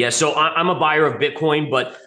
Yeah, so I'm a buyer of Bitcoin, but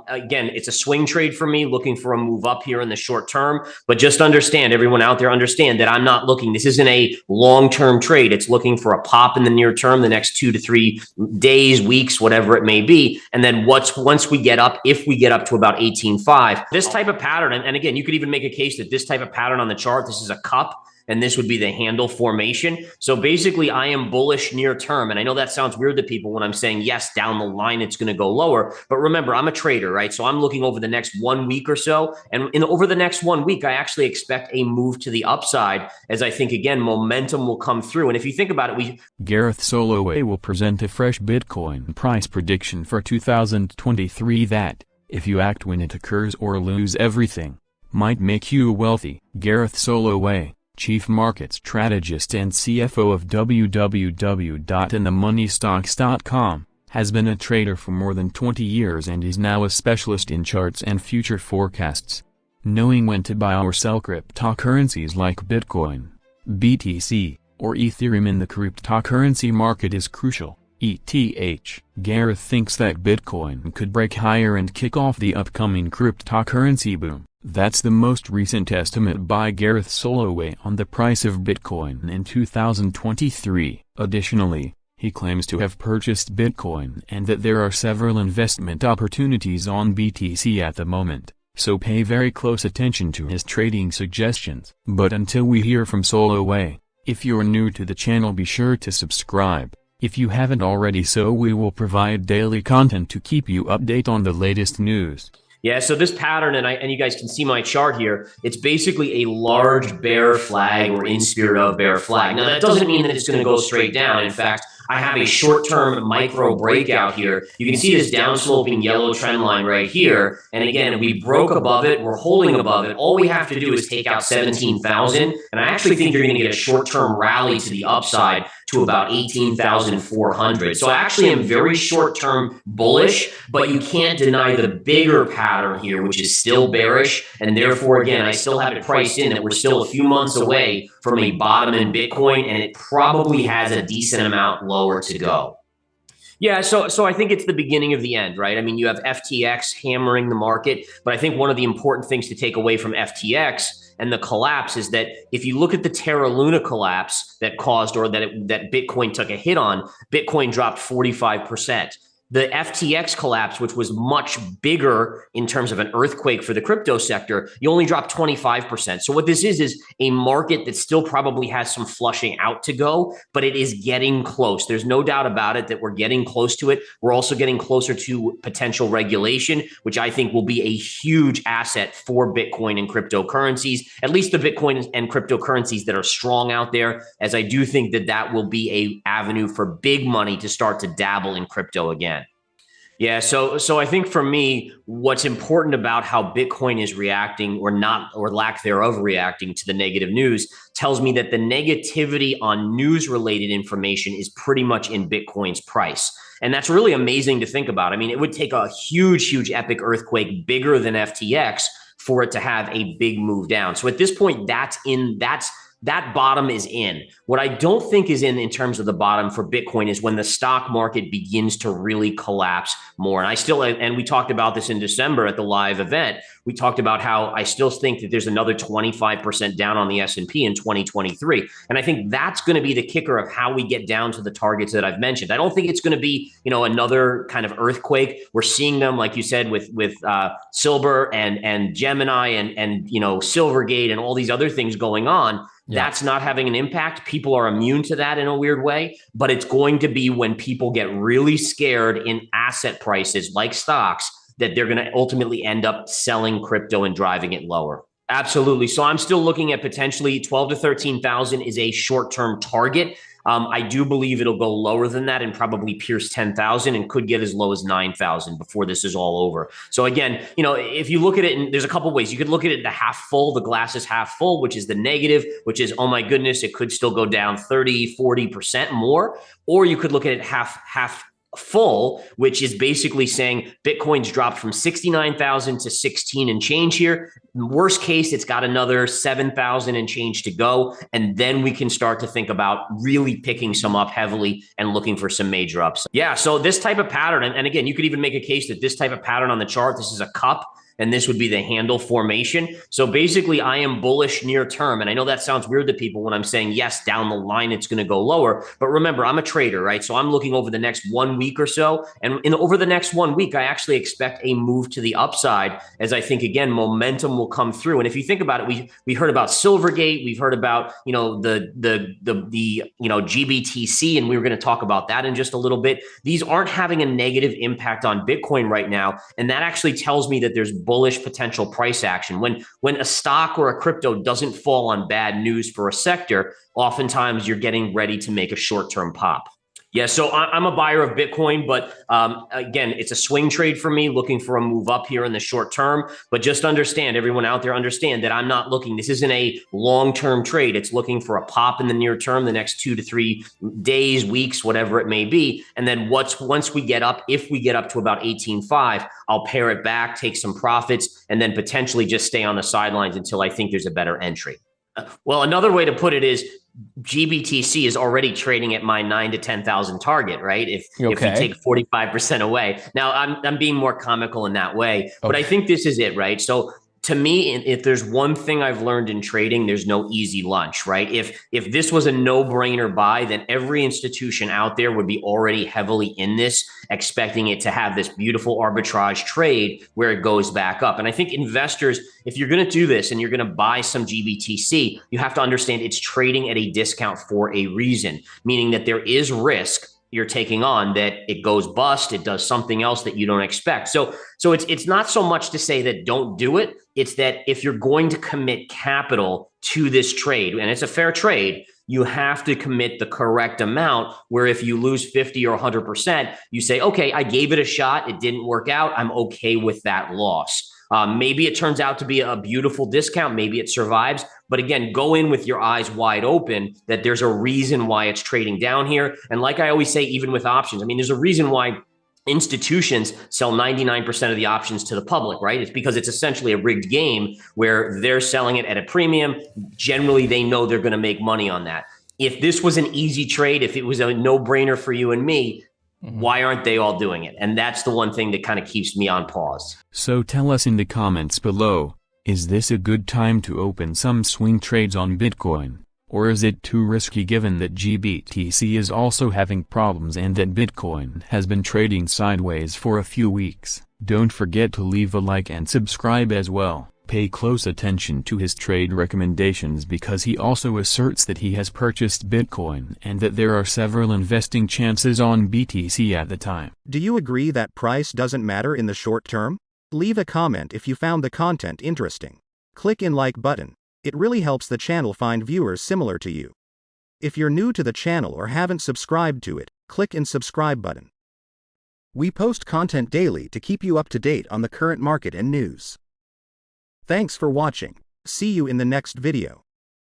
again, it's a swing trade for me, looking for a move up here in the short term. But just understand, everyone out there, understand that I'm not looking. This isn't a long-term trade. It's looking for a pop in the near term, the next 2 to 3 days, weeks, whatever it may be, and then once we get up, if we get up to about 18.5, this type of pattern, and again, you could even make a case that this type of pattern on the chart, this is a cup, and this would be the handle formation. So basically, I am bullish near term. And I know that sounds weird to people when I'm saying, yes, down the line, it's going to go lower. But remember, I'm a trader, right? So I'm looking over the next 1 week or so. And over the next 1 week, I actually expect a move to the upside, as I think, again, momentum will come through. And if you think about it, Gareth Soloway will present a fresh Bitcoin price prediction for 2023 that, if you act when it occurs or lose everything, might make you wealthy. Gareth Soloway, Chief Market Strategist and CFO of www.inthemoneystocks.com, has been a trader for more than 20 years and is now a specialist in charts and future forecasts. Knowing when to buy or sell cryptocurrencies like Bitcoin, BTC, or Ethereum in the cryptocurrency market is crucial. ETH. Gareth thinks that Bitcoin could break higher and kick off the upcoming cryptocurrency boom. That's the most recent estimate by Gareth Soloway on the price of Bitcoin in 2023. Additionally, he claims to have purchased Bitcoin and that there are several investment opportunities on BTC at the moment, so pay very close attention to his trading suggestions. But until we hear from Soloway, if you're new to the channel, be sure to subscribe. If you haven't already, so we will provide daily content to keep you updated on the latest news. Yeah, so this pattern, and you guys can see my chart here, it's basically a large bear flag, or in spirit of bear flag. Now, that doesn't mean that it's going to go straight down. In fact, I have a short-term micro breakout here. You can see this downsloping yellow trend line right here. And again, we broke above it. We're holding above it. All we have to do is take out 17,000. And I actually think you're going to get a short-term rally to the upside to about 18,400. So I actually am very short-term bullish, but you can't deny the bigger pattern here, which is still bearish. And therefore, again, I still have it priced in that we're still a few months away from a bottom in Bitcoin, and it probably has a decent amount lower to go. Yeah, so I think it's the beginning of the end, right? I mean, you have FTX hammering the market, but I think one of the important things to take away from FTX and the collapse is that if you look at the Terra Luna collapse that caused, or that Bitcoin took a hit on, Bitcoin dropped 45%. The FTX collapse, which was much bigger in terms of an earthquake for the crypto sector, you only dropped 25%. So what this is a market that still probably has some flushing out to go, but it is getting close. There's no doubt about it that we're getting close to it. We're also getting closer to potential regulation, which I think will be a huge asset for Bitcoin and cryptocurrencies, at least the Bitcoin and cryptocurrencies that are strong out there, as I do think that that will be an avenue for big money to start to dabble in crypto again. Yeah, so I think for me, what's important about how Bitcoin is reacting, or not, or lack thereof reacting to the negative news, tells me that the negativity on news-related information is pretty much in Bitcoin's price. And that's really amazing to think about. I mean, it would take a huge epic earthquake bigger than FTX for it to have a big move down. So at this point, that bottom is in. What I don't think is in terms of the bottom for Bitcoin is when the stock market begins to really collapse more. And we talked about this in December at the live event. We talked about how I still think that there's another 25% down on the S&P in 2023. And I think that's going to be the kicker of how we get down to the targets that I've mentioned. I don't think it's going to be, another kind of earthquake. We're seeing them, like you said, with Silver and Gemini and Silvergate and all these other things going on. Yeah. That's not having an impact. People are immune to that in a weird way, but it's going to be when people get really scared in asset prices like stocks that they're going to ultimately end up selling crypto and driving it lower. Absolutely. So I'm still looking at potentially 12 to 13,000 is a short-term target. I do believe it'll go lower than that and probably pierce 10,000 and could get as low as 9,000 before this is all over. So again, if you look at it, and there's a couple of ways you could look at it, the half full, the glass is half full, which is the negative, which is, oh my goodness, it could still go down 30, 40% more. Or you could look at it half full, which is basically saying Bitcoin's dropped from 69,000 to 16 and change here. Worst case, it's got another 7,000 and change to go. And then we can start to think about really picking some up heavily and looking for some major ups. Yeah, so this type of pattern, and again, you could even make a case that this type of pattern on the chart, this is a cup, and this would be the handle formation. So basically, I am bullish near term. And I know that sounds weird to people when I'm saying, yes, down the line, it's going to go lower. But remember, I'm a trader, right? So I'm looking over the next 1 week or so. And over the next 1 week, I actually expect a move to the upside, as I think, again, momentum will come through. And if you think about it, we heard about Silvergate. We've heard about, the GBTC, and we were going to talk about that in just a little bit. These aren't having a negative impact on Bitcoin right now. And that actually tells me that there's bullish potential price action. When a stock or a crypto doesn't fall on bad news for a sector, oftentimes you're getting ready to make a short-term pop. Yeah, so I'm a buyer of Bitcoin, but again, it's a swing trade for me, looking for a move up here in the short term. But just understand, everyone out there understand that I'm not looking, this isn't a long-term trade. It's looking for a pop in the near term, the next 2 to 3 days, weeks, whatever it may be. And then once we get up, if we get up to about 18.5, I'll pare it back, take some profits, and then potentially just stay on the sidelines until I think there's a better entry. Well, another way to put it is GBTC is already trading at my 9 to 10,000 target, right? If you take 45% away. Now, I'm being more comical in that way, but I think this is it, right? So to me, if there's one thing I've learned in trading, there's no easy lunch, right? If this was a no-brainer buy, then every institution out there would be already heavily in this, expecting it to have this beautiful arbitrage trade where it goes back up. And I think investors, if you're going to do this and you're going to buy some GBTC, you have to understand it's trading at a discount for a reason, meaning that there is risk you're taking on that it goes bust, it does something else that you don't expect. So it's not so much to say that don't do it. It's that if you're going to commit capital to this trade, and it's a fair trade, you have to commit the correct amount, where if you lose 50 or 100%, you say, okay, I gave it a shot. It didn't work out. I'm okay with that loss. Maybe it turns out to be a beautiful discount. Maybe it survives. But again, go in with your eyes wide open that there's a reason why it's trading down here. And like I always say, even with options, I mean, there's a reason why institutions sell 99% of the options to the public, right? It's because it's essentially a rigged game where they're selling it at a premium. Generally, they know they're going to make money on that. If this was an easy trade, if it was a no-brainer for you and me, why aren't they all doing it? And that's the one thing that kind of keeps me on pause. So tell us in the comments below, is this a good time to open some swing trades on Bitcoin? Or is it too risky given that GBTC is also having problems and that Bitcoin has been trading sideways for a few weeks? Don't forget to leave a like and subscribe as well. Pay close attention to his trade recommendations because he also asserts that he has purchased Bitcoin and that there are several investing chances on BTC at the time. Do you agree that price doesn't matter in the short term? Leave a comment if you found the content interesting. Click in like button. It really helps the channel find viewers similar to you. If you're new to the channel or haven't subscribed to it, click in subscribe button. We post content daily to keep you up to date on the current market and news. Thanks for watching. See you in the next video.